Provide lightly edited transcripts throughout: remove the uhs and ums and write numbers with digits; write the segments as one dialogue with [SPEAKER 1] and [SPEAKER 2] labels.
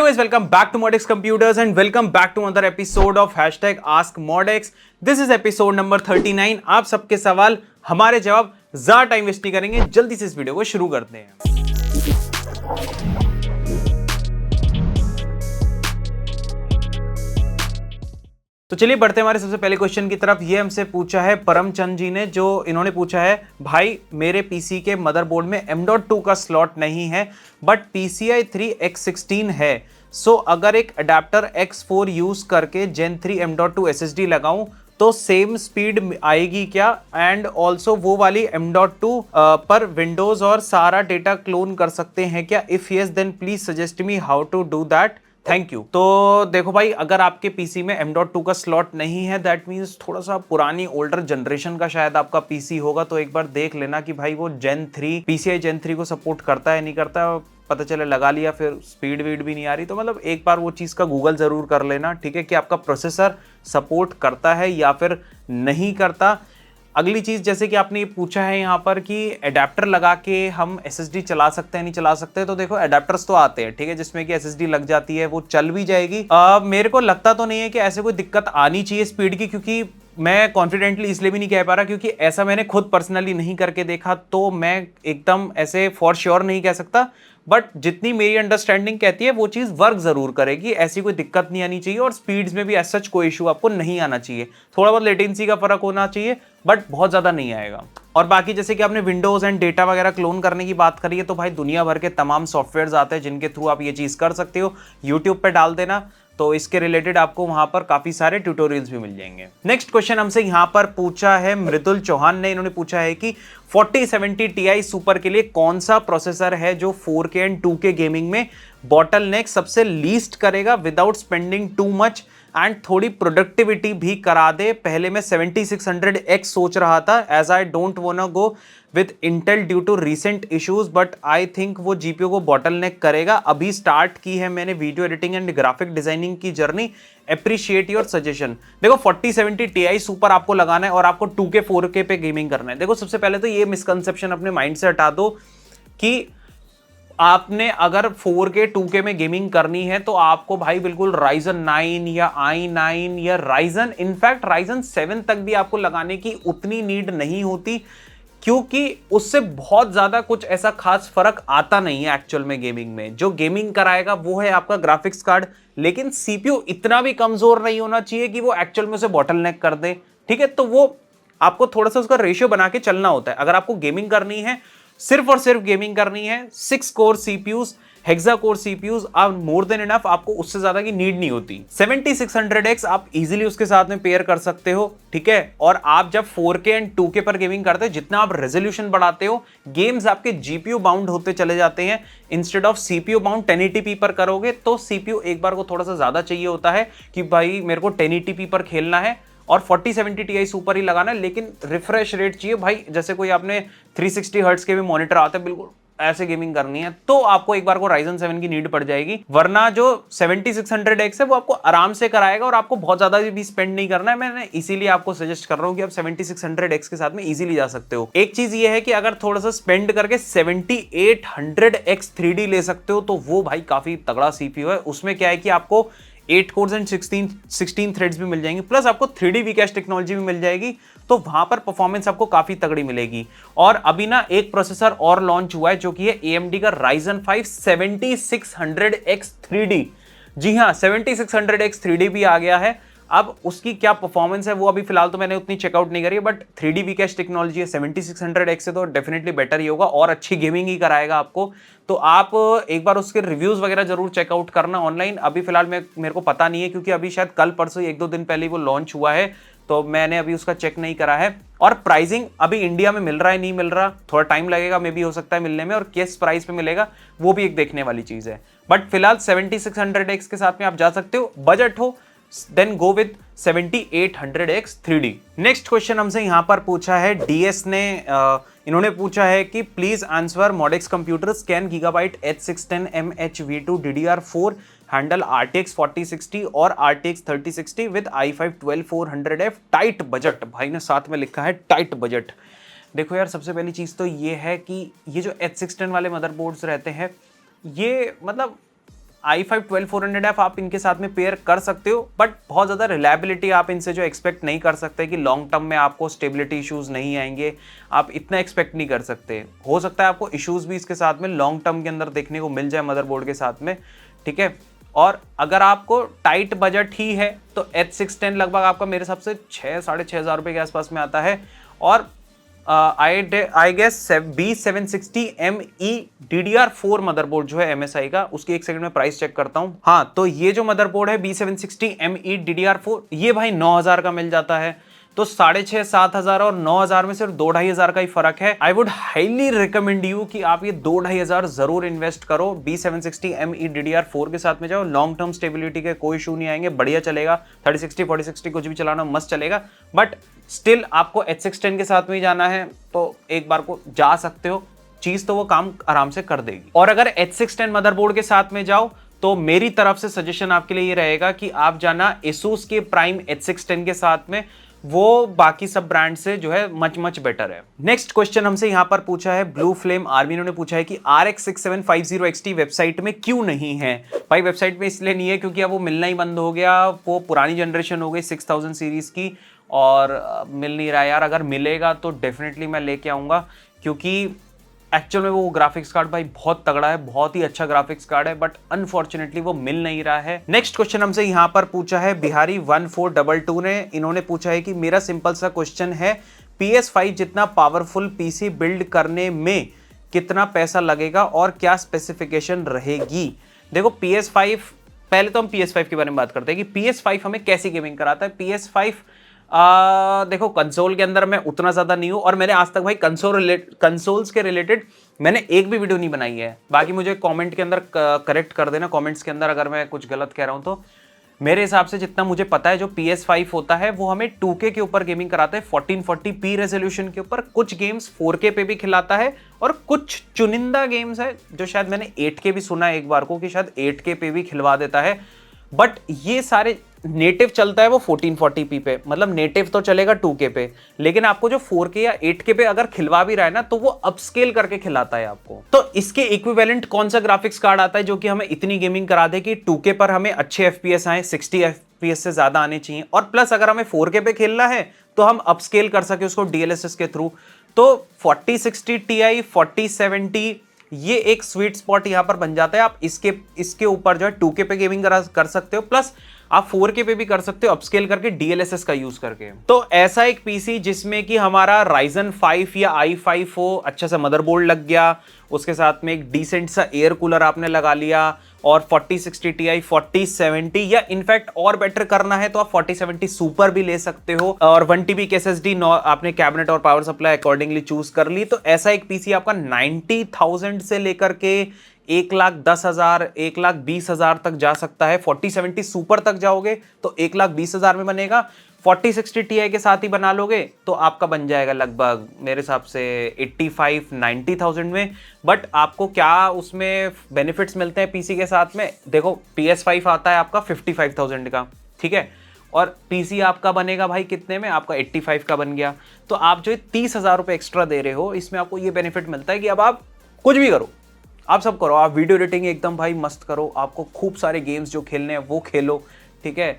[SPEAKER 1] guys, welcome back to Modex Computers and welcome back to another episode of #AskModex. This is episode number 39. आप सबके सवाल हमारे जवाब, ज़्यादा टाइम वेस्ट नहीं करेंगे, जल्दी से इस वीडियो को शुरू करते हैं। तो चलिए बढ़ते हैं हमारे सबसे पहले क्वेश्चन की तरफ। ये हमसे पूछा है परमचंद जी ने, जो इन्होंने पूछा है, भाई मेरे पीसी के मदरबोर्ड में M.2 का स्लॉट नहीं है बट PCI 3X16 है, सो अगर एक अडेप्टर X4 यूज करके Gen 3 M.2 SSD लगाऊं तो सेम स्पीड आएगी क्या? एंड ऑल्सो वो वाली M.2 पर विंडोज और सारा डेटा क्लोन कर सकते हैं क्या? If yes then please suggest me how to do that, thank you. तो देखो भाई, अगर आपके पीसी में M.2 का स्लॉट नहीं है, दैट मींस थोड़ा सा पुरानी ओल्डर जनरेशन का शायद आपका पीसी होगा, तो एक बार देख लेना कि भाई वो PCI Gen 3 को सपोर्ट करता है नहीं करता। पता चले लगा लिया फिर स्पीड वीड भी नहीं आ रही, तो मतलब एक बार वो चीज़ का गूगल ज़रूर कर लेना, ठीक है, कि आपका प्रोसेसर सपोर्ट करता है या फिर नहीं करता। अगली चीज़, जैसे कि आपने ये पूछा है यहाँ पर कि एडेप्टर लगा के हम SSD चला सकते हैं नहीं चला सकते, तो देखो एडेप्टर्स तो आते हैं, ठीक है, जिसमें कि SSD लग जाती है, वो चल भी जाएगी। मेरे को लगता तो नहीं है कि ऐसे कोई दिक्कत आनी चाहिए स्पीड की, क्योंकि मैं कॉन्फिडेंटली इसलिए भी नहीं कह पा रहा क्योंकि ऐसा मैंने खुद पर्सनली नहीं करके देखा, तो मैं एकदम ऐसे फॉर श्योर नहीं कह सकता। बट जितनी मेरी अंडरस्टैंडिंग कहती है वो चीज़ वर्क ज़रूर करेगी, ऐसी कोई दिक्कत नहीं आनी चाहिए, और स्पीड्स में भी एज सच कोई इशू आपको नहीं आना चाहिए। थोड़ा बहुत लेटेंसी का फर्क होना चाहिए बट बहुत ज़्यादा नहीं आएगा। और बाकी जैसे कि आपने विंडोज़ एंड डेटा वगैरह क्लोन करने की बात करी है, तो भाई दुनिया भर के तमाम सॉफ्टवेयर्स आते हैं जिनके थ्रू आप ये चीज़ कर सकते हो। यूट्यूब पे डाल देना, तो इसके रिलेटेड आपको वहां पर काफी सारे ट्यूटोरियल्स भी मिल जाएंगे। नेक्स्ट क्वेश्चन हमसे यहां पर पूछा है मृदुल चौहान ने। इन्होंने पूछा है कि 4070 Ti सुपर के लिए कौन सा प्रोसेसर है जो 4K एंड 2K गेमिंग में बॉटलनेक सबसे लीस्ट करेगा without spending too much and थोड़ी प्रोडक्टिविटी भी करा दे। पहले मैं 7600X सोच रहा था, as I don't wanna go with Intel due to recent issues, but I think वो जीपीयू को बॉटलनेक करेगा। अभी स्टार्ट की है मैंने video editing and graphic designing की जर्नी, अप्रिशिएट योर सजेशन। देखो 4070 Ti सुपर आपको लगाना है और आपको 2K 4K पे गेमिंग करना है। देखो सबसे पहले तो ये मिसकंसेप्शन अपने माइंड से हटा दो कि आपने अगर 4K 2K में गेमिंग करनी है तो आपको भाई बिल्कुल Ryzen 9 या i9 या Ryzen, इनफैक्ट Ryzen 7 तक भी आपको लगाने की उतनी नीड नहीं होती, क्योंकि उससे बहुत ज्यादा कुछ ऐसा खास फर्क आता नहीं है एक्चुअल में गेमिंग में। जो गेमिंग कराएगा वो है आपका ग्राफिक्स कार्ड, लेकिन सीपीयू इतना भी कमजोर नहीं होना चाहिए कि वो एक्चुअल में उसे बॉटलनेक कर दे, ठीक है। तो वो आपको थोड़ा सा उसका रेशियो बना के चलना होता है। अगर आपको गेमिंग करनी है, सिर्फ और सिर्फ गेमिंग करनी है, 6 core CPUs, hexa core CPUs are more than enough, आपको उससे ज्यादा की नीड नहीं होती। 7600X आप इजीली उसके साथ में पेयर कर सकते हो, ठीक है। और आप जब 4K एंड 2K पर गेमिंग करते हो, जितना आप रेजोल्यूशन बढ़ाते हो, गेम्स आपके जीपीयू बाउंड होते चले जाते हैं। Instead of CPU bound 1080p पर करोगे तो सीपीयू एक बार को थोड़ा सा ज्यादा चाहिए होता है कि भाई मेरे को 1080p पर खेलना है और 4070 Ti सुपर ही लगाना है, लेकिन रिफ्रेश रेट चाहिए भाई। जैसे कोई आपने 360 हर्ट्ज के भी मॉनिटर आते हैं, बिल्कुल ऐसे गेमिंग करनी है, तो आपको एक बार को Ryzen 7 की नीड पड़ जाएगी। वरना जो 7600X है वो आपको आराम से कराएगा और आपको बहुत ज्यादा भी स्पेंड नहीं करना है। मैं इसीलिए आपको सजेस्ट कर रहा हूं कि आप 7600X के साथ में इजीली जा सकते हो। एक चीज ये है कि अगर थोड़ा सा स्पेंड करके 7800X 3D ले सकते हो, तो वो भाई काफी तगड़ा सीपीयू है। उसमें क्या है कि आपको 8 कोर्स एंड 16 थ्रेड्स भी मिल जाएंगे, प्लस आपको 3D Vcache टेक्नोलॉजी भी मिल जाएगी, तो वहां पर परफॉर्मेंस आपको काफी तगड़ी मिलेगी। और अभी ना एक प्रोसेसर और लॉन्च हुआ है जो कि है AMD का Ryzen 5 7600X 3D। जी हाँ, 7600X 3D भी आ गया है। अब उसकी क्या परफॉर्मेंस है वो अभी फिलहाल तो मैंने उतनी चेकआउट नहीं करी है, बट 3D Vcache टेक्नोलॉजी है 7600X से, तो डेफिनेटली बेटर ही होगा और अच्छी गेमिंग ही कराएगा आपको। तो आप एक बार उसके रिव्यूज वगैरह जरूर चेकआउट करना ऑनलाइन। अभी फिलहाल मेरे को पता नहीं है, क्योंकि अभी शायद कल परसों 1-2 दिन पहले वो लॉन्च हुआ है, तो मैंने अभी उसका चेक नहीं करा है। और प्राइसिंग अभी इंडिया में मिल रहा है नहीं मिल रहा, थोड़ा टाइम लगेगा, मे भी हो सकता है मिलने में, और किस प्राइस पे मिलेगा वो भी एक देखने वाली चीज है। बट फिलहाल 7600X के साथ में आप जा सकते हो, बजट हो then go with 7800X 3D। Next question हमसे यहां पर पूछा है DS ने। इन्होंने पूछा है कि please answer Modex computers can gigabyte H610 MHV2 DDR4 handle RTX 4060 और RTX 3060 with i5 12400F tight budget. भाई ने साथ में लिखा है टाइट बजट। देखो यार, सबसे पहली चीज तो ये है कि ये जो H610 वाले मदरबोर्ड्स रहते हैं, ये मतलब i5 12400F आप इनके साथ में पेयर कर सकते हो, बट बहुत ज़्यादा रिलायबिलिटी आप इनसे जो एक्सपेक्ट नहीं कर सकते कि लॉन्ग टर्म में आपको स्टेबिलिटी इश्यूज़ नहीं आएंगे, आप इतना एक्सपेक्ट नहीं कर सकते। हो सकता है आपको इश्यूज़ भी इसके साथ में लॉन्ग टर्म के अंदर देखने को मिल जाए मदरबोर्ड के साथ में, ठीक है। और अगर आपको टाइट बजट ही है तो H610 लगभग आपका मेरे हिसाब से 6,500 रुपये के आसपास में आता है। और I guess B760ME DDR4 motherboard जो है MSI का, उसकी एक सेकंड में प्राइस चेक करता हूं। हाँ, तो ये जो मदरबोर्ड है B760ME DDR4, ये भाई 9,000 का मिल जाता है। तो 6,500-7,000 और 9,000 में सिर्फ 2,500 का ही फर्क है। I would highly recommend you कि आप ये 2,500 जरूर इन्वेस्ट करो। B760ME DDR4 के साथ में जाओ, लॉन्ग टर्म स्टेबिलिटी के कोई इशू नहीं आएंगे, बढ़िया चलेगा। 3060 4060 कुछ भी चलाना मस्त चलेगा, बट स्टिल आपको H610 के साथ में ही जाना है तो एक बार को जा सकते हो, चीज तो वो काम आराम से कर देगी। और अगर H610 मदरबोर्ड के साथ में जाओ तो मेरी तरफ से सजेशन आपके लिए ये रहेगा कि आप जाना Asus के प्राइम H610 के साथ में, वो बाकी सब ब्रांड से जो है मच बेटर है। नेक्स्ट क्वेश्चन हमसे यहां पर पूछा है ब्लू फ्लेम आर्मी, इन्होंने पूछा है कि RX 6750 XT वेबसाइट में क्यों नहीं है। भाई वेबसाइट में इसलिए नहीं है क्योंकि अब वो मिलना ही बंद हो गया, वो पुरानी जनरेशन हो गई 6000 सीरीज की और मिल नहीं रहा यार। अगर मिलेगा तो डेफिनेटली मैं लेके आऊंगा, क्योंकि एक्चुअल में वो ग्राफिक्स कार्ड भाई बहुत तगड़ा है, बहुत ही अच्छा ग्राफिक्स कार्ड है, बट अनफॉर्चुनेटली वो मिल नहीं रहा है। नेक्स्ट क्वेश्चन हमसे यहां पर पूछा है बिहारी 1422 ने, इन्होंने पूछा है कि मेरा सिंपल सा क्वेश्चन है, PS5 जितना पावरफुल पीसी बिल्ड करने में कितना पैसा लगेगा और क्या स्पेसिफिकेशन रहेगी। देखो PS5, पहले तो हम PS5 के बारे में बात करते हैं कि PS5 हमें कैसी गेमिंग कराता है। PS5 देखो कंसोल के अंदर मैं उतना ज्यादा नहीं हूं, और मैंने आज तक भाई कंसोल्स के रिलेटेड मैंने एक भी वीडियो नहीं बनाई है। बाकी मुझे कमेंट के अंदर करेक्ट कर देना, कमेंट्स के अंदर अगर मैं कुछ गलत कह रहा हूं तो। मेरे हिसाब से जितना मुझे पता है जो PS5 होता है वो हमें 2K के ऊपर गेमिंग कराता है, 1440p रेजोल्यूशन के ऊपर। कुछ गेम्स 4K पे भी खिलाता है और कुछ चुनिंदा गेम्स है जो शायद मैंने 8K भी सुना है एक बार को कि शायद 8K पे भी खिलवा देता है, बट ये सारे नेटिव चलता है वो 1440p पे, मतलब नेटिव तो चलेगा 2K पे, लेकिन आपको जो 4K या 8K पे अगर खिलवा भी रहा है ना तो वो अपस्केल करके खिलाता है आपको। तो इसके इक्विवेलेंट कौन सा ग्राफिक्स कार्ड आता है जो कि हमें इतनी गेमिंग करा दे कि 2K पर हमें अच्छे FPS आए, 60 FPS से ज्यादा आने चाहिए, और प्लस अगर हमें 4K पे खेलना है तो हम अपस्केल कर सके उसको DLSS के थ्रू। तो 4060 Ti 4070 ये एक स्वीट स्पॉट यहां पर बन जाता है। आप इसके ऊपर जो है 2K पे गेमिंग कर सकते हो, प्लस आप 4K पे भी कर सकते हो अपस्केल करके DLSS का यूज करके। तो ऐसा एक पीसी जिसमें कि हमारा Ryzen 5 या i5 हो, अच्छा सा मदरबोर्ड लग गया, उसके साथ में एक डिसेंट सा एयर कूलर आपने लगा लिया, और 4060 Ti 4070 या इनफैक्ट और बेटर करना है तो आप 4070 सुपर भी ले सकते हो, और 1TB की SSD आपने कैबिनेट और पावर सप्लाई अकॉर्डिंगली चूज कर ली। तो ऐसा एक पीसी आपका 90,000 से लेकर के 1,10,000 1,20,000 तक जा सकता है। 4070 सुपर तक जाओगे तो 1,20,000 में बनेगा। 4060 Ti के साथ ही बना लोगे तो आपका बन जाएगा लगभग मेरे हिसाब से 85-90,000 में। बट आपको क्या उसमें बेनिफिट्स मिलते हैं पीसी के साथ में, देखो PS5 आता है आपका 55,000 का, ठीक है, और पीसी आपका बनेगा भाई कितने में, आपका 85 का बन गया। तो आप जो 30,000 रुपये एक्स्ट्रा दे रहे हो, इसमें आपको ये बेनिफिट मिलता है कि अब आप कुछ भी करो, आप सब करो, आप वीडियो एडिटिंग एकदम भाई मस्त करो, आपको खूब सारे गेम्स जो खेलने हैं वो खेलो, ठीक है,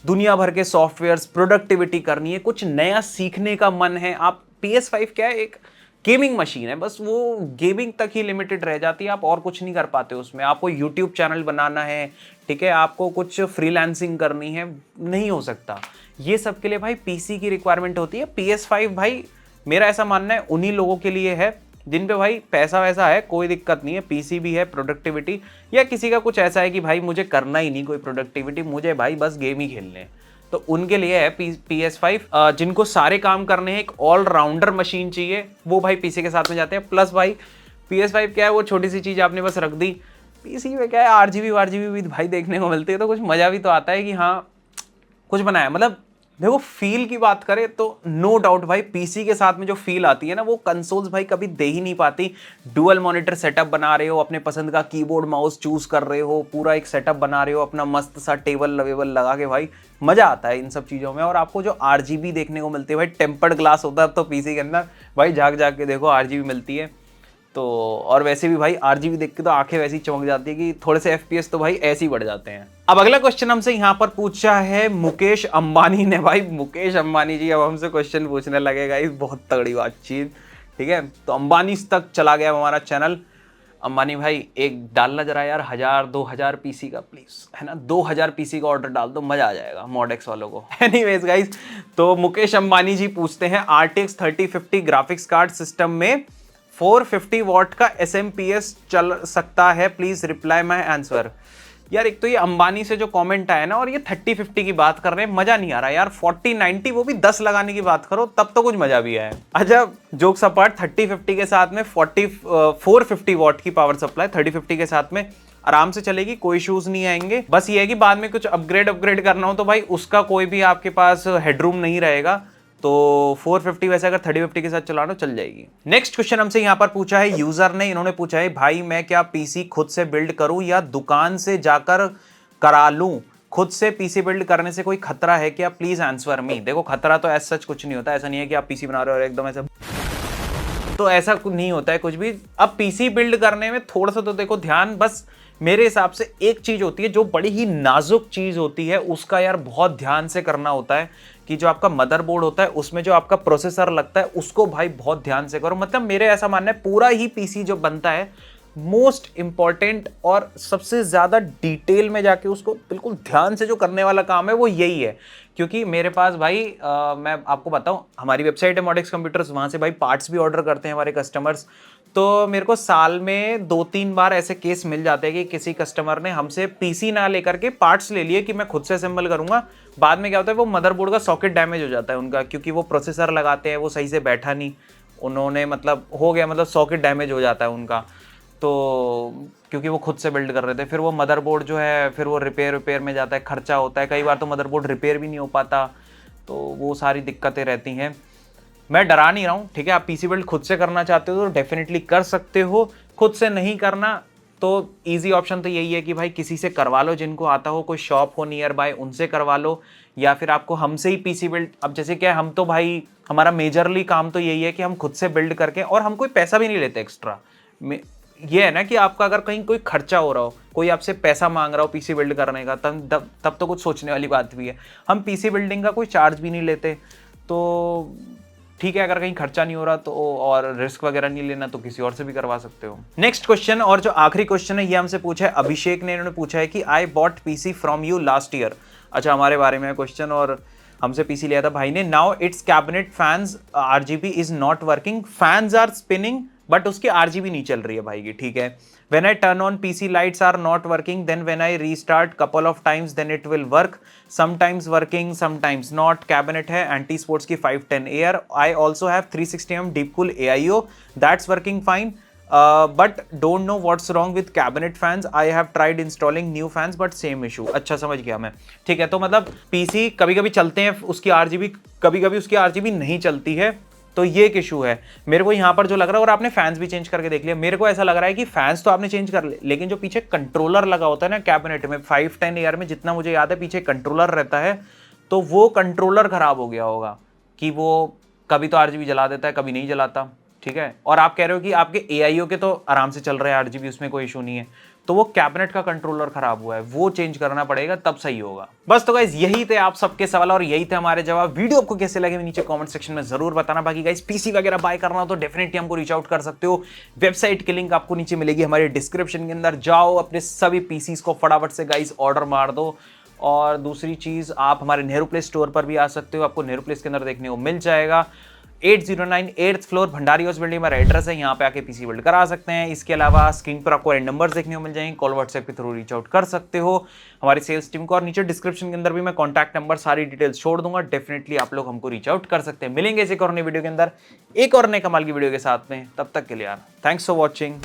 [SPEAKER 1] दुनिया भर के सॉफ्टवेयर्स, प्रोडक्टिविटी करनी है, कुछ नया सीखने का मन है। आप PS5 क्या है, एक गेमिंग मशीन है, बस वो गेमिंग तक ही लिमिटेड रह जाती है, आप और कुछ नहीं कर पाते उसमें। आपको यूट्यूब चैनल बनाना है, ठीक है, आपको कुछ फ्रीलांसिंग करनी है, नहीं हो सकता। ये सब के लिए भाई पीसी की रिक्वायरमेंट होती है। PS5 भाई मेरा ऐसा मानना है उन्हीं लोगों के लिए है जिन पे भाई पैसा वैसा है, कोई दिक्कत नहीं है, पीसी भी है, प्रोडक्टिविटी, या किसी का कुछ ऐसा है कि भाई मुझे करना ही नहीं कोई प्रोडक्टिविटी, मुझे भाई बस गेम ही खेलने हैं, तो उनके लिए है PS5। जिनको सारे काम करने हैं, एक ऑलराउंडर मशीन चाहिए, वो भाई पीसी के साथ में जाते हैं। प्लस भाई PS5 क्या है, वो छोटी सी चीज़ आपने बस रख दी, पीसी में क्या है RGB भी भाई देखने को मिलती है, तो कुछ मज़ा भी तो आता है कि हाँ कुछ बनाया। मतलब देखो फील की बात करें तो नो डाउट भाई पीसी के साथ में जो फील आती है ना, वो कंसोल्स भाई कभी दे ही नहीं पाती। डुअल मॉनिटर सेटअप बना रहे हो, अपने पसंद का कीबोर्ड माउस चूज कर रहे हो, पूरा एक सेटअप बना रहे हो, अपना मस्त सा टेबल वेबल लगा के, भाई मजा आता है इन सब चीजों में। और आपको जो RGB देखने को मिलती है भाई, टेम्पर्ड ग्लास होता है अब तो पीसी के अंदर, भाई जाग के देखो RGB मिलती है। तो और वैसे भी भाई RGB देख के तो आंखें वैसी चमक जाती है कि थोड़े से FPS तो भाई ऐसे ही बढ़ जाते हैं। अब अगला क्वेश्चन हमसे यहाँ पर पूछा है मुकेश अंबानी ने। भाई मुकेश अंबानी जी अब हमसे क्वेश्चन पूछने लगेगा, इस बहुत तगड़ी बातचीत, ठीक है। तो अंबानी तक चला गया हमारा चैनल। अंबानी भाई एक डालना जरा यार 1000-2000 पीसी का प्लीज, है ना, 2000 पीसी का ऑर्डर डाल दो, मजा आ जाएगा मॉडेक्स वालों को। एनीवेज गाइस, तो मुकेश अंबानी जी पूछते हैं RTX 3050 ग्राफिक्स कार्ड सिस्टम में 450 वॉट का SMPS चल सकता है, प्लीज रिप्लाई माई आंसर। यार एक तो ये अंबानी से जो कमेंट आया ना, और ये 3050 की बात कर रहे हैं, मजा नहीं आ रहा यार। 4090 वो भी 10 लगाने की बात करो तब तो कुछ मजा भी आया। अच्छा जोक्स अपार्ट, 3050 के साथ में 450 वॉट की पावर सप्लाई 3050 के साथ में आराम से चलेगी, कोई इश्यूज नहीं आएंगे। बस ये है कि बाद में कुछ अपग्रेड करना हो तो भाई उसका कोई भी आपके पास हेडरूम नहीं रहेगा। तो 450 वैसे अगर 3050 के साथ चलाना चल जाएगी। नेक्स्ट क्वेश्चन हमसे यहाँ पर पूछा है यूजर ने, इन्होंने पूछा है भाई मैं क्या पीसी खुद से बिल्ड करूं या दुकान से जाकर करा लूं? खुद से पीसी बिल्ड करने से कोई खतरा है क्या? Please answer me. देखो खतरा तो ऐसा सच कुछ नहीं होता, ऐसा नहीं है कि आप पीसी बना रहे हो और एकदम ऐसा, तो ऐसा कुछ नहीं होता है कुछ भी। अब पीसी बिल्ड करने में थोड़ा सा तो देखो ध्यान, बस मेरे हिसाब से एक चीज होती है जो बड़ी ही नाजुक चीज होती है, उसका यार बहुत ध्यान से करना होता है कि जो आपका मदरबोर्ड होता है उसमें जो आपका प्रोसेसर लगता है उसको भाई बहुत ध्यान से करो। मतलब मेरे ऐसा मानना है पूरा ही पीसी जो बनता है मोस्ट इंपॉर्टेंट और सबसे ज्यादा डिटेल में जाके उसको बिल्कुल ध्यान से जो करने वाला काम है वो यही है। क्योंकि मेरे पास भाई मैं आपको बताऊं, हमारी वेबसाइट है मॉडेक्स कंप्यूटर्स, वहां से भाई पार्ट्स भी ऑर्डर करते हैं हमारे कस्टमर्स। तो मेरे को साल में 2-3 बार ऐसे केस मिल जाते हैं कि किसी कस्टमर ने हमसे पीसी ना लेकर के पार्ट्स ले लिए कि मैं खुद से असेंबल करूंगा। बाद में क्या होता है, वो मदरबोर्ड का सॉकेट डैमेज हो जाता है उनका, क्योंकि वो प्रोसेसर लगाते हैं वो सही से बैठा नहीं, उन्होंने मतलब हो गया, मतलब सॉकेट डैमेज हो जाता है उनका। तो क्योंकि वो खुद से बिल्ड कर रहे थे, फिर वो मदरबोर्ड जो है फिर वो रिपेयर में जाता है, खर्चा होता है, कई बार तो मदरबोर्ड रिपेयर भी नहीं हो पाता, तो वो सारी दिक्कतें रहती हैं। मैं डरा नहीं रहा हूँ, ठीक है। आप पीसी बिल्ड खुद से करना चाहते हो तो डेफिनेटली कर सकते हो, खुद से नहीं करना तो इजी ऑप्शन तो यही है कि भाई किसी से करवा लो, जिनको आता हो, कोई शॉप हो नियर बाय उनसे करवा लो, या फिर आपको हमसे ही पीसी बिल्ड। अब जैसे क्या हम तो भाई हमारा मेजरली काम तो यही है कि हम खुद से बिल्ड करके, और हम कोई पैसा भी नहीं लेते एक्स्ट्रा। ये है ना कि आपका अगर कहीं कोई खर्चा हो रहा हो, कोई आपसे पैसा मांग रहा हो पीसी बिल्ड करने का, तब तो कुछ सोचने वाली बात भी है। हम पीसी बिल्डिंग का कोई चार्ज भी नहीं लेते, तो ठीक है। अगर कहीं खर्चा नहीं हो रहा तो और रिस्क वगैरह नहीं लेना तो किसी और से भी करवा सकते हो। नेक्स्ट क्वेश्चन, और जो आखिरी क्वेश्चन है ये हमसे पूछा है अभिषेक ने, इन्होंने पूछा है कि I bought PC from you last year. अच्छा हमारे बारे में क्वेश्चन, और हमसे पीसी लिया था भाई ने। Now it's cabinet fans RGB is not working, fans are spinning but उसकी RGB नहीं चल रही है भाई की, ठीक है। When I turn on PC lights are not working, then when I restart couple of times then it will work, sometimes working sometimes not। Cabinet है एंटी स्पोर्ट्स की 510 air. I also have 360mm deep cool AIO, that's working fine, but don't know what's wrong with cabinet fans, I have tried installing new fans but same issue। अच्छा समझ गया मैं, ठीक है। तो मतलब PC कभी कभी चलते हैं उसकी RGB, कभी कभी उसकी RGB नहीं चलती है, तो ये एक इशू है मेरे को यहाँ पर जो लग रहा है। और आपने फैंस भी चेंज करके देख लिया, मेरे को ऐसा लग रहा है कि फैंस तो आपने चेंज कर लिए, लेकिन जो पीछे कंट्रोलर लगा होता है ना कैबिनेट में 510 एयर में, जितना मुझे याद है पीछे कंट्रोलर रहता है, तो वो कंट्रोलर खराब हो गया होगा कि वो कभी तो RGB जला देता है कभी नहीं जलाता, ठीक है। और आप कह रहे हो कि आपके AIO के तो आराम से चल रहे हैं RGB, उसमें कोई इशू नहीं है, तो वो कैबिनेट का कंट्रोलर खराब हुआ है, वो चेंज करना पड़ेगा तब सही होगा। बस तो गाइस यही थे आप सबके सवाल और यही थे हमारे जवाब। वीडियो आपको कैसे लगे नीचे कमेंट सेक्शन में जरूर बताना। बाकी गाइस पीसी वगैरह बाय करना हो तो डेफिनेटली हमको रीच आउट कर सकते हो, वेबसाइट की लिंक आपको नीचे मिलेगी हमारे डिस्क्रिप्शन के अंदर, जाओ अपने सभी पीसीज को फटाफट से गाइस ऑर्डर मार दो। और दूसरी चीज, आप हमारे नेहरू प्लेस स्टोर पर भी आ सकते हो, आपको नेहरू प्लेस के अंदर देखने को मिल जाएगा। 809 8th floor Bhandari house building हमारा एड्रेस है, यहाँ पे आके पीसी बिल्ड करा सकते हैं। इसके अलावा स्क्रीन पर आपको नंबर्स देखने को मिल जाएंगे, कॉल व्हाट्सएप के थ्रू रीच आउट कर सकते हो हमारी सेल्स टीम को, और नीचे डिस्क्रिप्शन के अंदर भी मैं कॉन्टैक्ट नंबर सारी डिटेल्स छोड़ दूंगा, डेफिनेटली आप लोग हमको रीच आउट कर सकते हैं। मिलेंगे एक और नई वीडियो के अंदर एक और नए कमाल की वीडियो के साथ में, तब तक के लिए यार थैंक्स फॉर वॉचिंग।